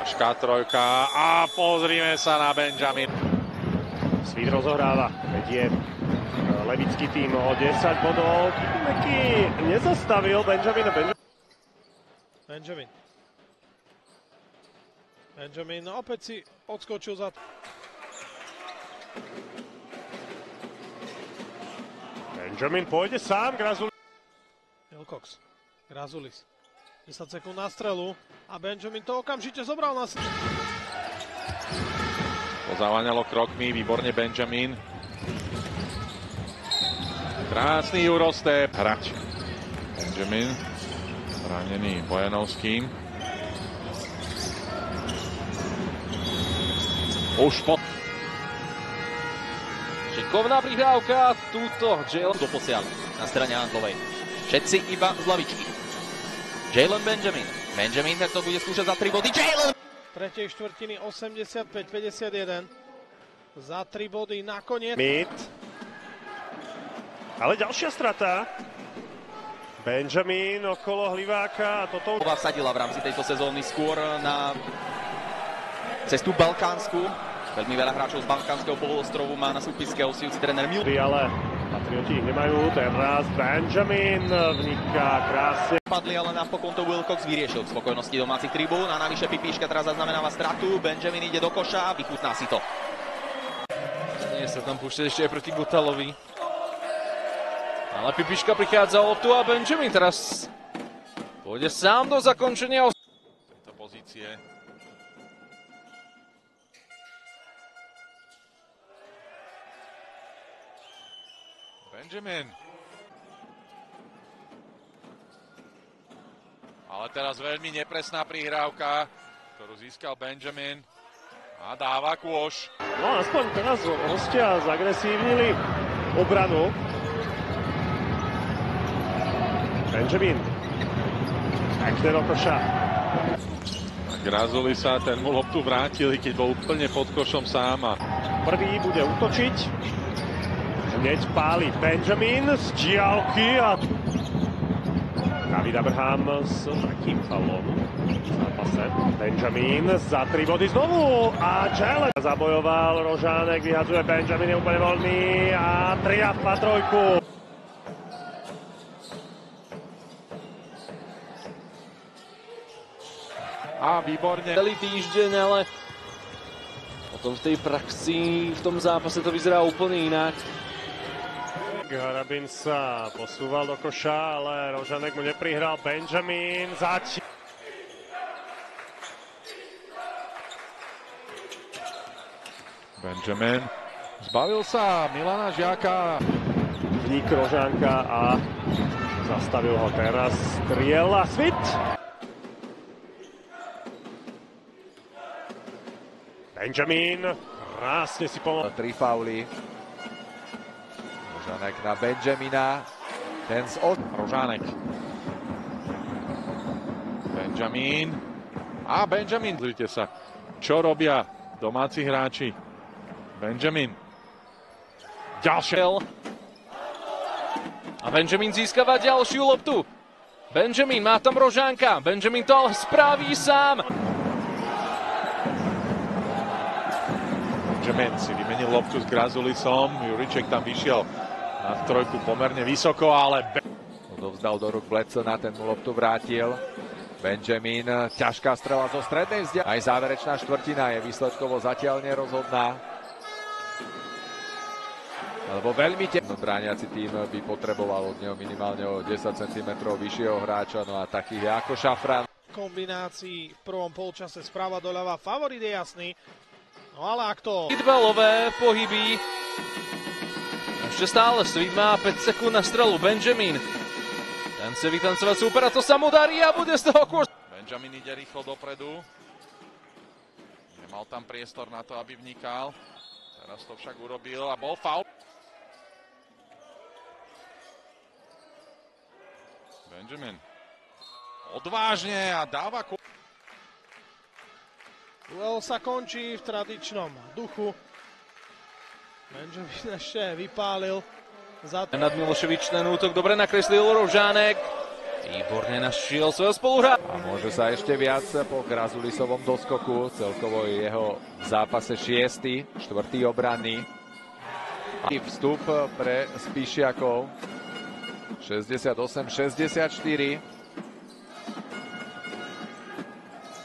Ťažká trojka a pozrime sa na Benjamin. Svit rozohráva, vedie levický tým o 10 bodov. Meky nezastavil Benjamin opäť si odskočil za... Benjamin pôjde sám, Wilcox, Grazulis. 10 sekúnd na strelu a Benjamin to okamžite zobral na... Pozávaňalo krokmi, výborne Benjamin. Krásny Eurostep. Hráč. Benjamin, ranený Bojanovským. Už po... Šikovná prihrávka, túto Jalen doposiaľ na strane Handlovej. Všetci iba z lavičky. Jalen Benjamin. Benjamin to bude skúšať za 3 body. Jalen! Tretej štvrtiny 85-51. Za 3 body nakoniec. Mid. Ale ďalšia strata. Benjamin okolo Hliváka a toto... Vsadila v rámci tejto sezóny skôr na cestu balkánsku. Veľmi veľa hráčov z balkánskeho poloostrovu má na súpiske osvojujúci tréner Mil. Ale Patrioti ich nemajú, teraz Benjamin vniká krásne. Padli, ale napokon to Wilcox vyriešil v spokojnosti domácich tribún a navyše Pipíška teraz zaznamenáva stratu. Benjamin ide do koša a vychutná si to. Nie sa tam púšťať ešte aj proti Gutalovi. Ale Pipíška prichádza o loptu a Benjamin teraz pôjde sám do zakončenia. Tejto pozície. Benjamin. Ale teraz veľmi nepresná prihrávka, ktorú získal Benjamin. A dáva kôš. No aspoň teraz hostia zagresívnili obranu. Benjamin. Pekne do koša. Grazuli sa, ten mu loptu vrátili, keď bol úplne pod košom sám. Prvý bude útočiť. Hneď páli Benjamin z diaľky a David Abraham s takým faulom v zápase. Benjamin za 3 body znovu a Jalen zabojoval, Rožánek vyhadzuje, Benjamin je úplne voľný a triafla trojku. A výborne. Celý týždeň, ale potom v tej praxi, v tom zápase to vyzerá úplne inak. Harabin sa posúval do koša, ale Rožanek mu neprihral. Benjamin Benjamin zbavil sa Milana Žiaka. Vník Rožánka a zastavil ho teraz Striela Svit. Benjamin krásne si pomohol. 3 fauly. Rožánek na Benjamina. Ten z Rožánek. Benjamin. A Benjamin. Pozrite sa, čo robia domáci hráči. Benjamin. Ďalšie. A Benjamin získava ďalšiu loptu. Benjamin, má tam Rožánka. Benjamin to ale spraví sám. Benjamin si vymenil loptu s Grazulisom. Juriček tam vyšiel na trojku pomerne vysoko, ale... Odovzdal do rúk Bledsona, ten mu loptu vrátil. Benjamin, ťažká strela zo strednej vzdialenosti. Aj záverečná štvrtina je výsledkovo zatiaľ nerozhodná. Lebo veľmi brániaci tým by potreboval od neho minimálne o 10 cm vyššieho hráča, no a takých je ako Šafran. Kombinácií v prvom polčase sprava doľava, favorit je jasný. No ale ak to... Hitbalové pohyby. Ešte stále Svit má 5 sekúnd na strelu. Benjamin. Ten chce vytancovať súpera, to sa mu darí a bude z toho kôž. Benjamin ide rýchlo dopredu. Nemal tam priestor na to, aby vnikal. Teraz to však urobil a bol faul. Benjamin. Odvážne a dáva kôž. Duel sa končí v tradičnom duchu. Benjamin ešte vypálil. Nad Miloševič ten útok dobre nakreslil Rožánek. Výborne našiel svojho spoluhráča. A môže sa ešte viac po Grazulisovom doskoku. Celkovo jeho v zápase 6., 4. obranný. A vstup pre Spíšiakov. 68-64.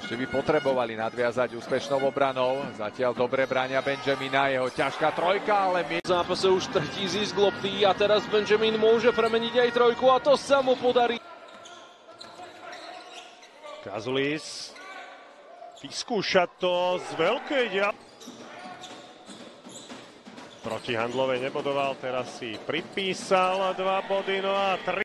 Ešte by potrebovali nadviazať úspešnou obranou. Zatiaľ dobre bráňa Benjamina, jeho ťažká trojka, ale V zápase už tretí zisk lopty a teraz Benjamin môže premeniť aj trojku a to sa mu podarí. Grazulis vyskúša to z veľkej proti Handlovej nebodoval, teraz si pripísal 2 body, no a 3.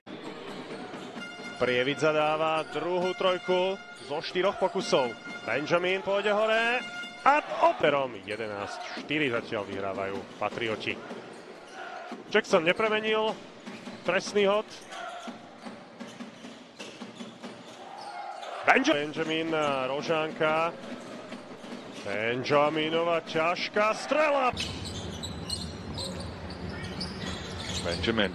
Prievidza dáva druhú trojku zo 4 pokusov. Benjamin pôjde hore a operom 11-4 zatiaľ vyhrávajú Patrioti. Jackson nepremenil trestný hod. Benjamin, Rožánka. Benjaminova ťažká strela. Benjamin.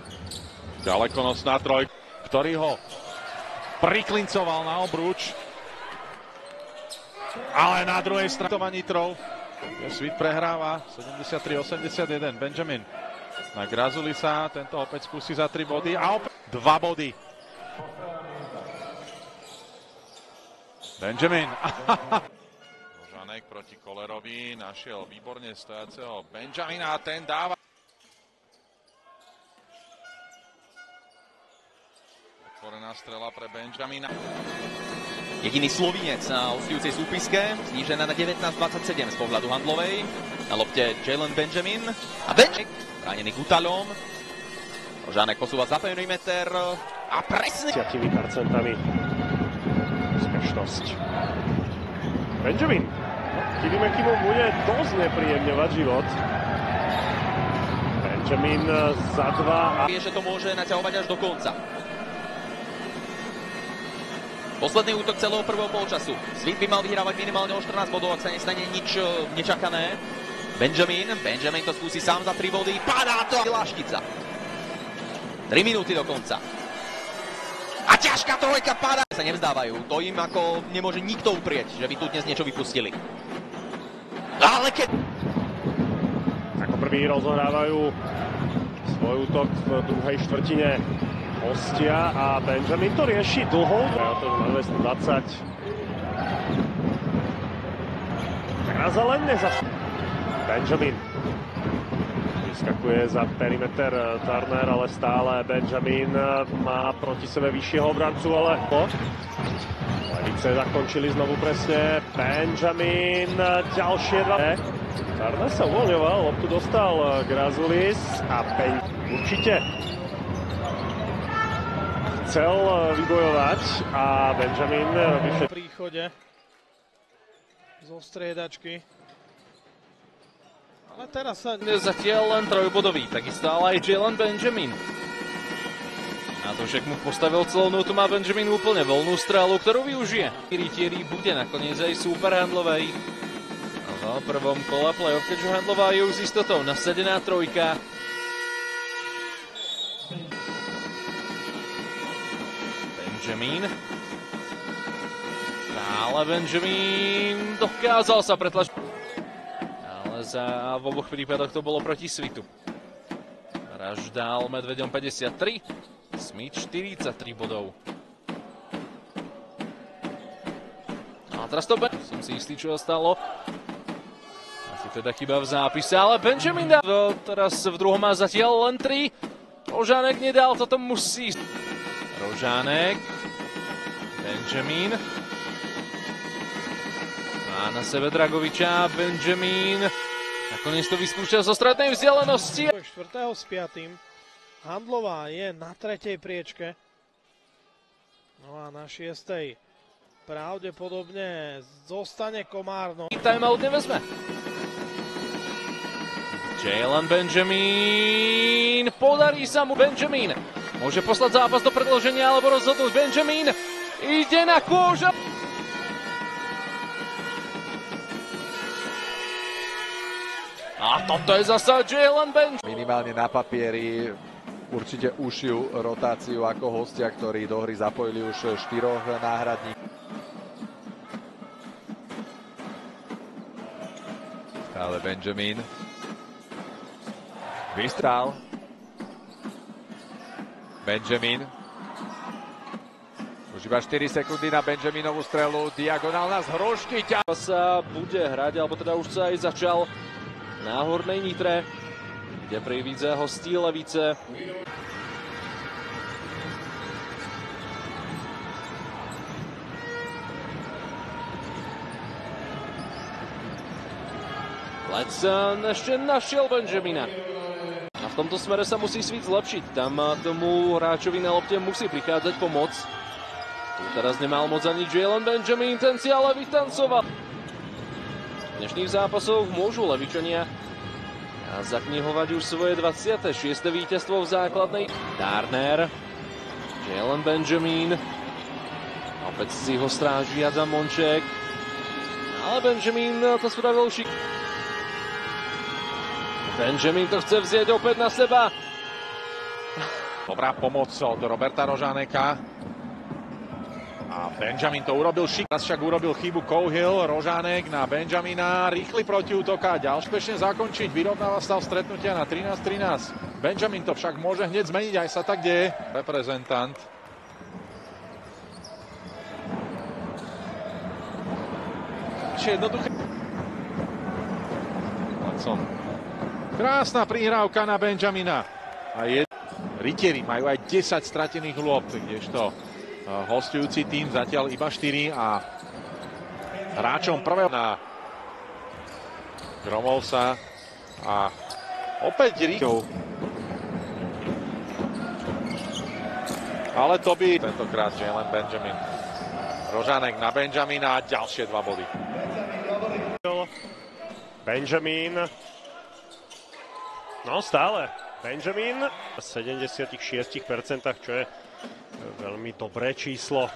Ďalekonosná trojka, ktorý ho priklincoval na obruč. Ale na druhej strane Nitrov. Svit prehráva 73-81. Benjamin na Grazulisa. Tento opäť skúsi za 3 body a opäť 2 body. Benjamin. Žanek proti Kolerovi. Našiel výborne stojaceho Benjamina a ten dáva. Otvorená strela pre Benjamina. Jediný Slovinec na hostujúcej súpiske, znížená na 19-27 z pohľadu Handlovej. Na lopte Jalen Benjamin a Benjamin, bránený Gutalom. Žánek posúva za perimeter a presne 10% úspešnosť. Benjamin. Kirimeky mu bude dosť nepríjemňovať život. Benjamin za 2 a vie, že to môže naťahovať až do konca. Posledný útok celého prvého polčasu. Svit by mal vyhrávať minimálne o 14 bodov, ak sa nestane nič nečakané. Benjamin to skúsi sám za 3 body. Padá to! Láštica. 3 minúty do konca. A ťažká trojka padá. Sa nevzdávajú. To im ako nemôže nikto uprieť, že by tu dnes niečo vypustili. Ale keď... Ako prvý rozohrávajú svoj útok v druhej štvrtine hostia a Benjamin to rieši dlho. To na 220. Teraz ale Benjamin vyskakuje za perimeter Turner, ale stále Benjamin má proti sebe vyššieho obrancu, ale Levice zakončili znovu presne. Benjamin, ďalšie 2. Turner sa uvoľňoval, loptu dostal Grazulis a určite chcel vybojovať a Benjamin robí v príchode zo striedačky. Ale teraz sa... Zatiaľ len trojbodový, takisto ale aj Jalen Benjamin. Na to však mu postavil celú notu, má Benjamin úplne voľnú strelu, ktorú využije. Rytieri bude nakoniec aj súper Handlovej. V prvom kole playoff, keďže Handlová je už s istotou nasadená trojka. Benjamin. Stále Benjamin dokázal sa pretlačiť. Ale v oboch prípadoch to bolo proti Svitu. Raždál Medveďom 53, Smith 43 bodov. A teraz to som si istý, čo stalo. Asi teda chyba v zápise, ale Benjamin dá. Teraz v druhom má zatiaľ len 3. Rožánek nedal, toto musí. Rožánek. Benjamin. Má na sebe Dragoviča. Benjamin. Nakoniec to vyskúšal zo strednej vzdialenosti. 4. s 5. Handlová je na 3. priečke. No a na 6. pravdepodobne zostane Komárno. Timeout nevezme. Jalen Benjamin. Podarí sa mu Benjamin. Môže poslať zápas do predĺženia alebo rozhodnúť. Benjamin ide na kôža. A toto je zasa Jalen Benjamin. minimálne na papieri určite užšiu rotáciu ako hostia, ktorí do hry zapojili už 4 náhradníkov. Stále Benjamin. Vystrál. Benjamin. Už iba 4 sekundy na Benjaminovú strelu. Diagonálna z hrušky. Sa bude hrať, alebo teda už sa aj začal na Hornej Nitre, kde Prievidze hostí Levice. Lecen ešte našiel Benjamina. A v tomto smere sa musí Svit zlepšiť. Tam tomu hráčovi na lopte musí prichádzať pomoc. Tu teraz nemal moc ani Jalen Benjamin, ten si ale vytancoval. V dnešných zápasoch môžu Levičania zaknihovať už svoje 26. víťazstvo v základnej. Turner, Jalen Benjamin, opäť si ho stráži Adam Monček, ale Benjamin to spravil šik. Benjamin to chce vziať opäť na seba. Dobrá pomoc od Roberta Rožáneka. A Benjamin to urobil šik. Teraz však urobil chybu Cohill. Rožánek na Benjamina. Rýchly protiútok a ďalšie úspešne zakončiť. Vyrovnáva stav stretnutia na 13-13. Benjamin to však môže hneď zmeniť. Aj sa tak deje. Reprezentant. Jednoduché. Krásna prihrávka na Benjamina. A Rytieri majú aj 10 stratených lôb, kdežto hostujúci tým zatiaľ iba 4 a hráčom prvého na Gromolsa a opäť Rikov. Ale to by tentokrát Jalen Benjamin. Rožánek na Benjamina a ďalšie 2 body. Benjamin. No stále. Benjamin v 76%, čo je veľmi dobré číslo.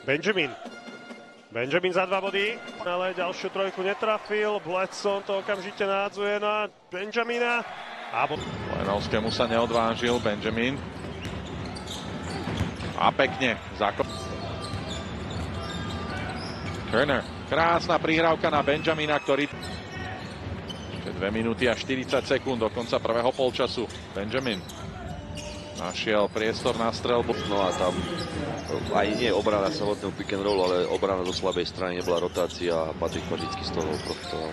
Benjamin za 2 body, ale ďalšiu trojku netrafil. Bledson to okamžite nádzuje na Benjamina. Lenovskému sa neodvážil Benjamin. A pekne Turner. Krásna prihrávka na Benjamina, ktorý 2 minúty a 40 sekúnd do konca prvého polčasu. Benjamin našiel priestor na strelbu. No a tam aj nie obrana samotného pick and roll, ale obrana zo slabej strany, nebola rotácia a Patrik Pažický z toho profitoval.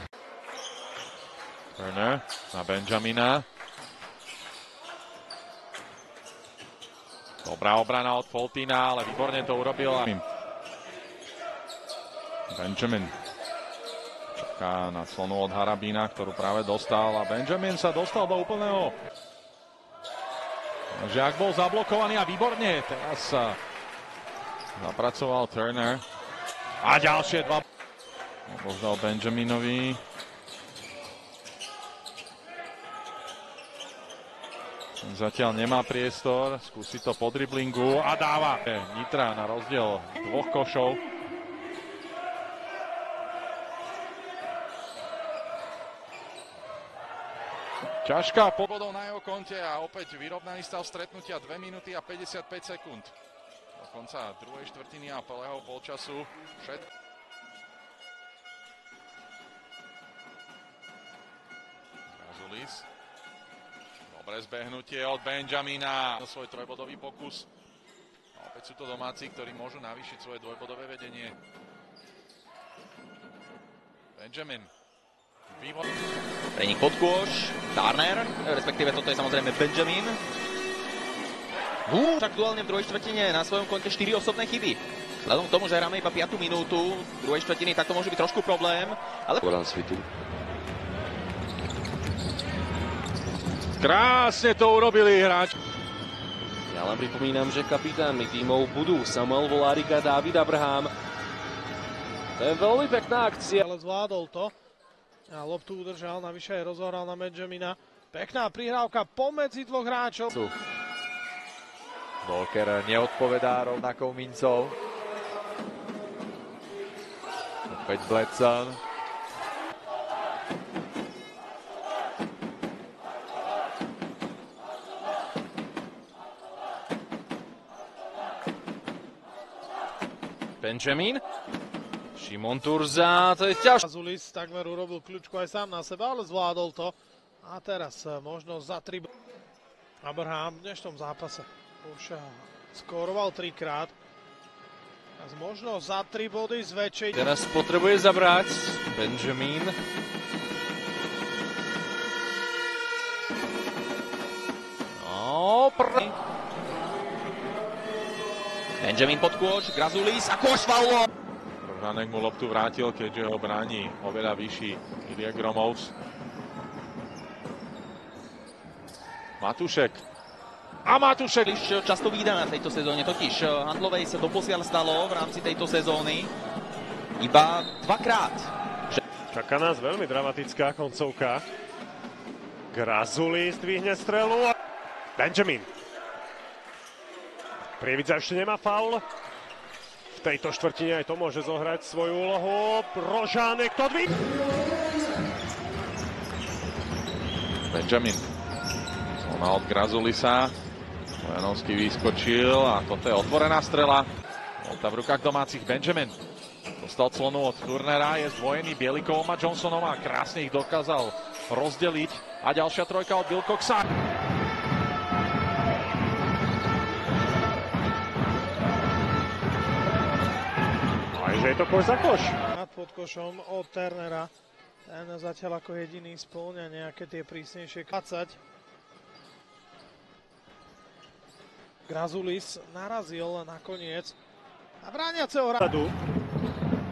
Turner na Benjamina. Dobrá obrana od Foltina, ale výborne to urobil. Benjamin čaká na clonu od Harabína, ktorú práve dostal a Benjamin sa dostal do úplného. Žiak bol zablokovaný a výborne. Teraz sa zapracoval Turner. A ďalšie 2. Boždal Benjaminovi. Zatiaľ nemá priestor. Skúsi to po driblingu a dáva. Nitra na rozdiel 2 košov. Ťažká podbodov na jeho konte a opäť vyrovnaný stav stretnutia 2 minúty a 55 sekúnd. Do konca druhej štvrtiny a plného polčasu všetko. Grazulis. Dobré zbehnutie od Benjamina. Svoj trojbodový pokus. A opäť sú to domáci, ktorí môžu navýšiť svoje dvojbodové vedenie. Benjamin. Prenik pod kôš, Turner, respektíve toto je samozrejme Benjamin. Však duálne v druhej štvrtine na svojom konte 4 osobné chyby. Vzhľadom k tomu, že hráme iba 5. minútu druhej štvrtiny, tak to môže byť trošku problém. Ale... Krásne to urobili hráč. Ja len pripomínam, že kapitánmi tímov budú Samuel Volárika a Dávid Abraham. To je veľmi pekná akcia. Ale zvládol to. A loptu udržal, navyše aj rozohral na Benjamina. Pekná prihrávka pomedzi 2 hráčov. Volker neodpovedá rovnakou mincov. Opäť Bledson. Benjamin. Šimon Turza, to je ťažké. Grazulis takmer urobil kľúčku aj sám na seba, ale zvládol to. A teraz možnosť za 3 body. Abraham v dnešnom zápase už skóroval 3-krát. Teraz možnosť za 3 body z väčšej. Teraz potrebuje zabrať Benjamin. Benjamin pod kôš, Grazulis a kôš faulo. Rožánek mu loptu vrátil, keďže ho bráni oveľa vyšší Ilja Gromovs. Matušek. A Matušek! Často vídané v tejto sezóne, totiž Handlovej sa doposiaľ stalo v rámci tejto sezóny iba 2-krát. Čaká nás veľmi dramatická koncovka. Grazulis dvihne strelu. Benjamin. Prievidza ešte nemá faul. V tejto štvrtine aj to môže zohrať svoju úlohu. Rožánek to dvih. Benjamin. Zóna od Grazulisa. Vojanovský vyskočil a toto je otvorená strela. Lopta v rukách domácich. Benjamin. Dostal clonu od Turnera, je zdvojený Bielikovom a Johnsonom a krásne ich dokázal rozdeliť. A ďalšia trojka od Wilcoxa. Že je to koš za koš. Nad podkošom od Turnera. Ten zatiaľ ako jediný spĺňa nejaké tie prísnejšie 20. Grazulis narazil nakoniec a brániaceho hradu.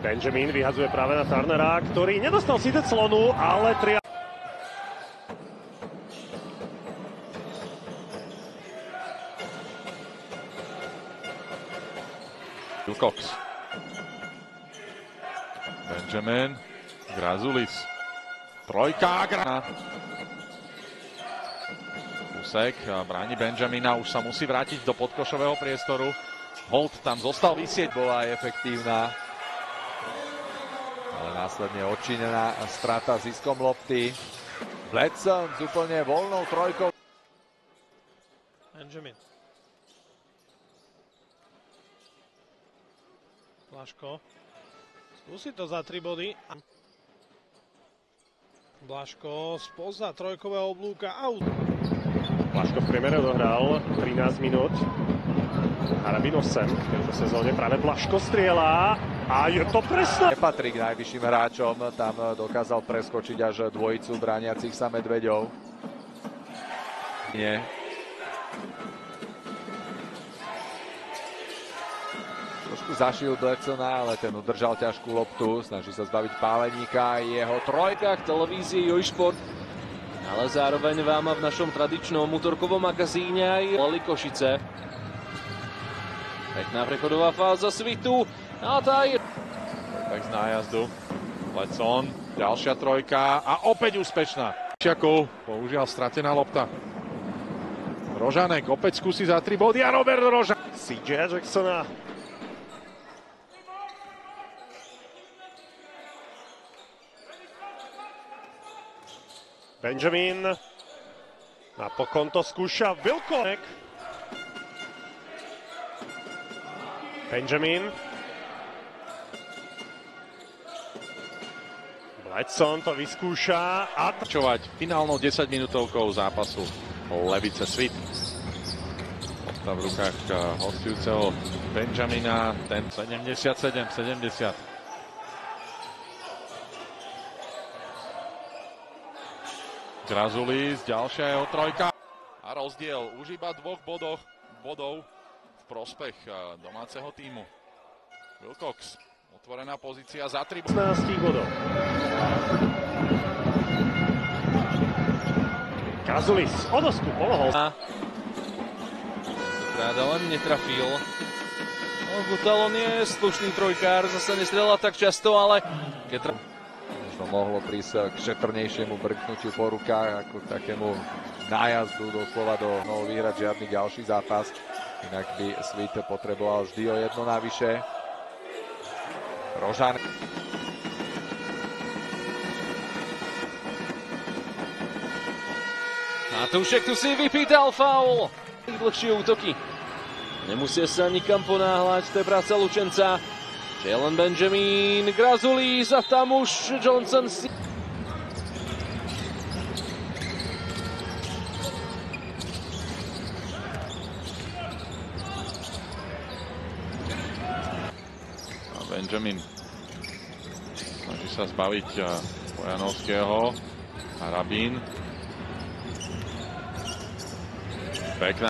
Benjamin vyhadzuje práve na Turnera, ktorý nedostal síce clonu, ale Wilcox. Benjamin, Grazulis, trojka, Husek bráni Benjamina, už sa musí vrátiť do podkošového priestoru. Holt tam zostal visieť. Bola aj efektívna, ale následne odčinená strata ziskom lopty. Bledson s úplne voľnou trojkou. Benjamin. Blažko. Skúsi to za 3 body. Blažko spoza trojkového oblúka. Out. Blažko v priemere odohral 13 minút. Harabin 8 v tejto sezóne. Práve Blažko strieľa a je to presné. Nepatrí k najvyšším hráčom. Tam dokázal preskočiť až dvojicu brániacich sa Medveďov. Nie. Trošku zašil Bledsona, ale ten udržal ťažkú loptu. Snaží sa zbaviť Páleníka a jeho trojka. Televízie Jojšport. Ale zároveň vám v našom tradičnom útorkovom magazíne aj Lali Košice. Pekná prechodová fáza Svitu. A tá je... Tak z nájazdu. Bledson, ďalšia trojka a opäť úspešná. Čiakov, použiaľ stratená lopta. Rožánek opäť skúsi za 3 body a Robert Rožánek. CJ Jacksona. Benjamin. Napokon to skúša Wilcox. Benjamin. Bledson to vyskúša a... Finálnou 10-minútovkou zápasu Levice Svit. Lopta v rukách hostujúceho Benjamina, ten 77-70. Grazulis, ďalšia jeho trojka. A rozdiel už iba 2 bodov v prospech domáceho tímu. Wilcox, otvorená pozícia za 3 bodov. Grazulis o dosku pomohol. Práda len netrafil. Gutalon je slušný trojkár, zase nestrelá tak často, ale... Možno mohlo prísť k šetrnejšiemu brknutiu po rukách, ako k takému nájazdu doslova do mohol vyhrať žiadny ďalší zápas. Inak by Svit potreboval vždy o 1 navyše. Rožánek. Matúšek tu si vypýtal faul. Dlhšie útoky. Nemusia sa nikam ponáhľať, to je práca Lučenca. Jalen Benjamin, Grazulis a tam už Johnson si... A Benjamin snaží sa zbaviť Pojanovského a Rabín. Pekná